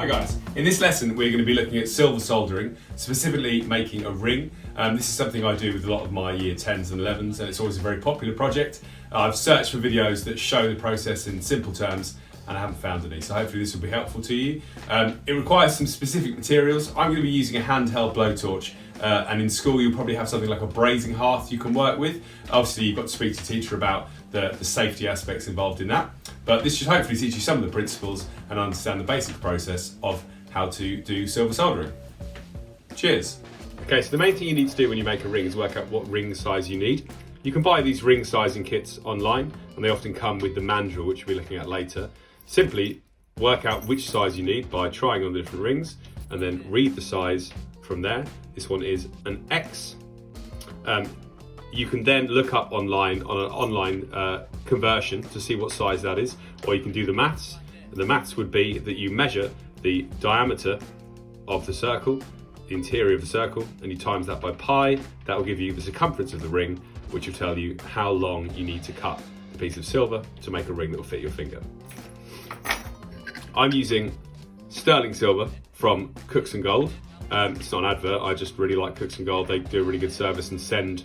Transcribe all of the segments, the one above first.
Hi guys, in this lesson we're going to be looking at silver soldering, specifically making a ring. This is something I do with a lot of my year 10s and 11s and it's always a very popular project. I've searched for videos that show the process in simple terms and I haven't found any, so hopefully this will be helpful to you. It requires some specific materials. I'm going to be using a handheld blowtorch and in school you'll probably have something like a brazing hearth you can work with. Obviously you've got to speak to your teacher about the safety aspects involved in that. But this should hopefully teach you some of the principles and understand the basic process of how to do silver soldering. Cheers. Okay, so the main thing you need to do when you make a ring is work out what ring size you need. You can buy these ring sizing kits online and they often come with the mandrel, which we'll be looking at later. Simply work out which size you need by trying on the different rings and then read the size from there. This one is an X. You can then look up online on an online conversion to see what size that is, or you can do the maths. And the maths would be that you measure the diameter of the circle, the interior of the circle, and you times that by pi. That will give you the circumference of the ring, which will tell you how long you need to cut a piece of silver to make a ring that will fit your finger. I'm using sterling silver from Cooks & Gold. It's not an advert, I just really like Cooks & Gold. They do a really good service and send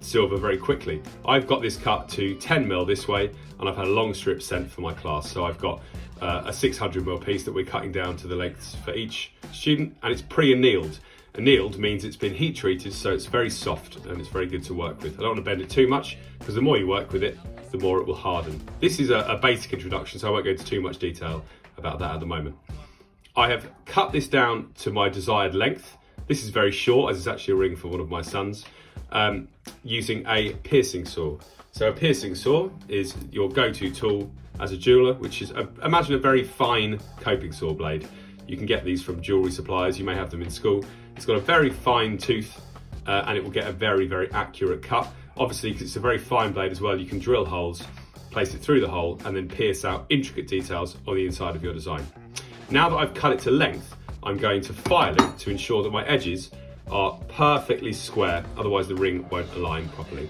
silver very quickly. I've got this cut to 10mm this way and I've had a long strip sent for my class. So I've got a 600mm piece that we're cutting down to the lengths for each student, and it's pre-annealed. Annealed means it's been heat treated, so it's very soft and it's very good to work with. I don't want to bend it too much because the more you work with it, the more it will harden. This is a basic introduction, so I won't go into too much detail about that at the moment. I have cut this down to my desired length. This is very short, as it's actually a ring for one of my sons, using a piercing saw. So a piercing saw is your go-to tool as a jeweler, which is, imagine a very fine coping saw blade. You can get these from jewellery suppliers, you may have them in school. It's got a very fine tooth and it will get a very, very accurate cut. Obviously, because it's a very fine blade as well, you can drill holes, place it through the hole and then pierce out intricate details on the inside of your design. Now that I've cut it to length, I'm going to file it to ensure that my edges are perfectly square, otherwise the ring won't align properly.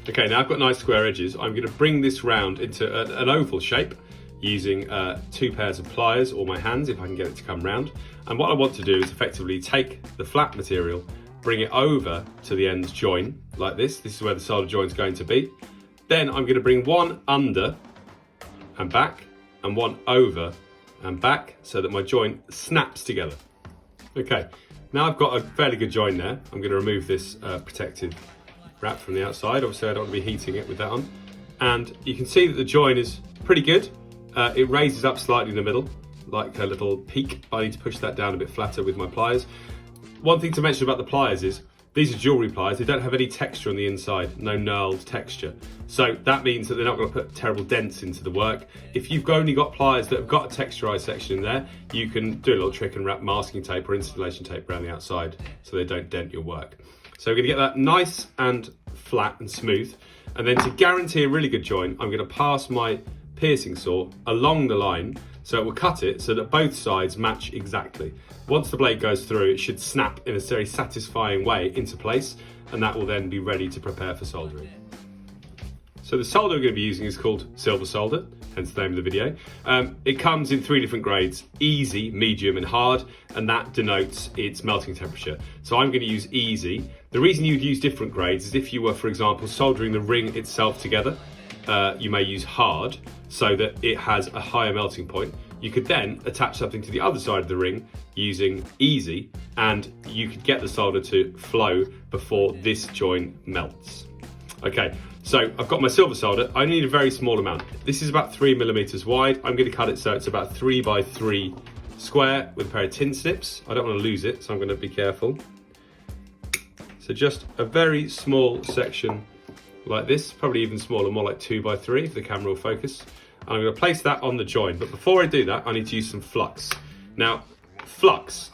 Okay, now I've got nice square edges. I'm going to bring this round into an oval shape using 2 pairs of pliers or my hands if I can get it to come round. And what I want to do is effectively take the flat material, bring it over to the end join like this. This is where the solder joint is going to be. Then I'm going to bring one under and back and one over and back so that my joint snaps together. Okay, now I've got a fairly good join there. I'm going to remove this protective wrap from the outside. Obviously I don't want to be heating it with that on. And you can see that the join is pretty good. It raises up slightly in the middle, like a little peak. I need to push that down a bit flatter with my pliers. One thing to mention about the pliers is, these are jewellery pliers, they don't have any texture on the inside, no knurled texture. So that means that they're not going to put terrible dents into the work. If you've only got pliers that have got a texturised section in there, you can do a little trick and wrap masking tape or installation tape around the outside so they don't dent your work. So we're going to get that nice and flat and smooth. And then to guarantee a really good join, I'm going to pass my piercing saw along the line so it will cut it so that both sides match exactly. Once the blade goes through, it should snap in a very satisfying way into place, and that will then be ready to prepare for soldering. So the solder we're going to be using is called silver solder, hence the name of the video. It comes in 3 different grades: easy, medium and hard, and that denotes its melting temperature. So I'm going to use easy. The reason you'd use different grades is if you were, for example, soldering the ring itself together, you may use hard so that it has a higher melting point. You could then attach something to the other side of the ring using easy, and you could get the solder to flow before this joint melts. Okay, so I've got my silver solder. I need a very small amount. This is about 3mm wide. I'm going to cut it so it's about 3 by 3 square with a pair of tin snips. I don't want to lose it, so I'm going to be careful. So just a very small section like this, probably even smaller, more like 2 by 3 if the camera will focus. And I'm going to place that on the join, but before I do that, I need to use some flux. Now, flux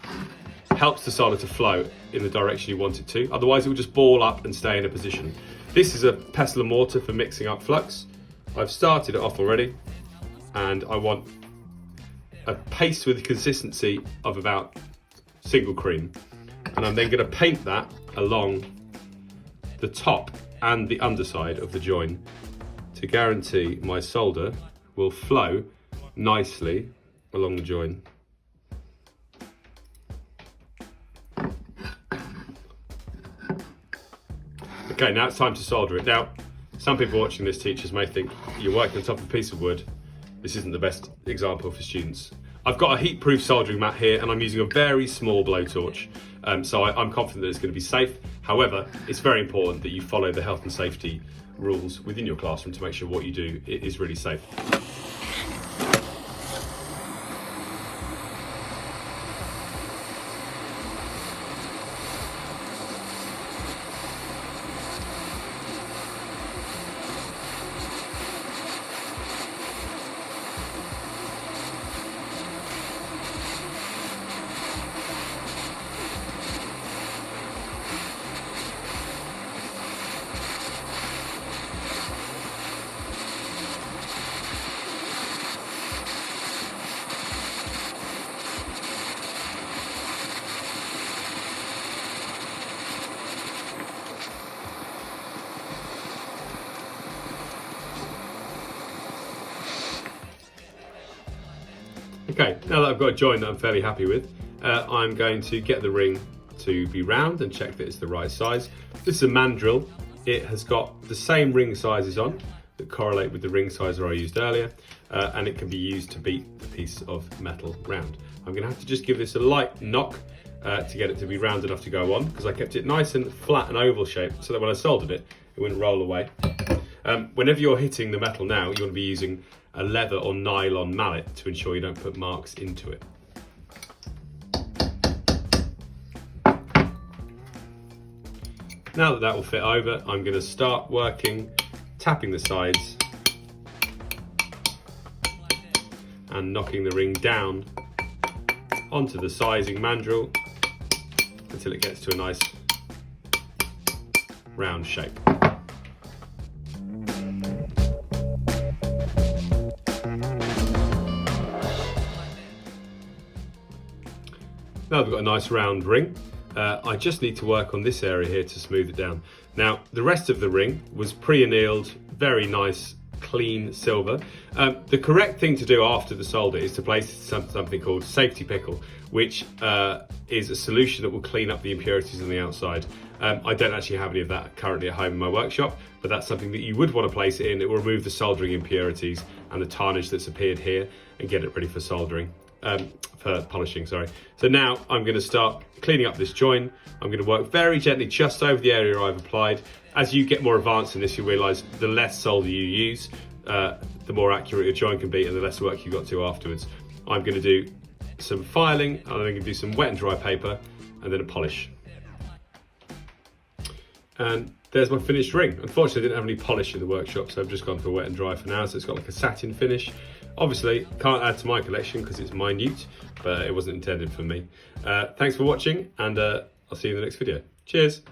helps the solder to flow in the direction you want it to, otherwise it will just ball up and stay in a position. This is a pestle and mortar for mixing up flux. I've started it off already, and I want a paste with the consistency of about single cream. And I'm then going to paint that along the top and the underside of the join to guarantee my solder will flow nicely along the join. Okay, now it's time to solder it. Now, some people watching this, teachers, may think you're working on top of a piece of wood. This isn't the best example for students. I've got a heat-proof soldering mat here and I'm using a very small blowtorch. So I'm confident that it's going to be safe. However, it's very important that you follow the health and safety rules within your classroom to make sure what you do is really safe. Okay, now that I've got a join that I'm fairly happy with, I'm going to get the ring to be round and check that it's the right size. This is a mandrel. It has got the same ring sizes on that correlate with the ring sizer I used earlier, and it can be used to beat the piece of metal round. I'm going to have to just give this a light knock to get it to be round enough to go on, because I kept it nice and flat and oval shaped so that when I soldered it, it wouldn't roll away. Whenever you're hitting the metal now, you want to be using a leather or nylon mallet to ensure you don't put marks into it. Now that will fit over, I'm going to start working, tapping the sides and knocking the ring down onto the sizing mandrel until it gets to a nice round shape. Now I've got a nice round ring, I just need to work on this area here to smooth it down. Now the rest of the ring was pre-annealed, very nice, clean silver. The correct thing to do after the solder is to place something called safety pickle, which is a solution that will clean up the impurities on the outside. I don't actually have any of that currently at home in my workshop, but that's something that you would want to place it in. It will remove the soldering impurities and the tarnish that's appeared here and get it ready for soldering. For polishing, sorry. So now I'm going to start cleaning up this join. I'm going to work very gently just over the area I've applied. As you get more advanced in this, you realise the less solder you use, the more accurate your join can be and the less work you've got to afterwards. I'm going to do some filing, and I'm going to do some wet and dry paper, and then a polish. And there's my finished ring. Unfortunately, I didn't have any polish in the workshop, so I've just gone for wet and dry for now. So it's got like a satin finish. Obviously, can't add to my collection because it's minute, but it wasn't intended for me. Thanks for watching, and I'll see you in the next video. Cheers.